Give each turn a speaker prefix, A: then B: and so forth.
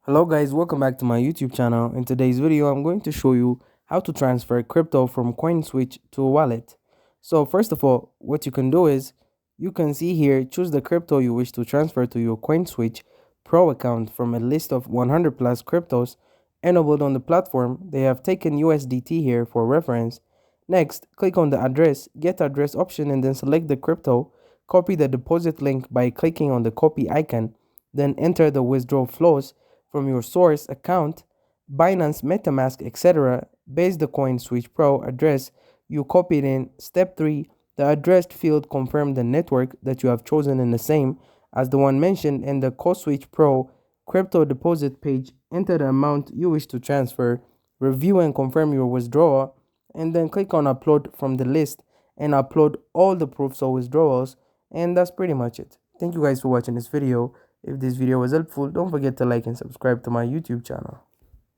A: Hello guys, welcome back to my YouTube channel. In today's video, I'm going to show you how to transfer crypto from CoinSwitch to a wallet. So first of all, what you can do is, you can see here, choose the crypto you wish to transfer to your CoinSwitch Pro account from a list of 100 plus cryptos enabled on the platform. They have taken USDT here for reference. Next, click on the get address option and then select the crypto. Copy the deposit link by clicking on the copy icon, then enter the withdrawal flows from your source account, Binance, MetaMask, etc. Base the CoinSwitch Pro address you copied in. Step 3. The addressed field confirm the network that you have chosen in the same as the one mentioned in the CoinSwitch Pro crypto deposit page. Enter the amount you wish to transfer, review and confirm your withdrawal, and then click on upload from the list and upload all the proofs of withdrawals. And that's pretty much it. Thank you guys for watching this video. If this video was helpful, don't forget to like and subscribe to my YouTube channel.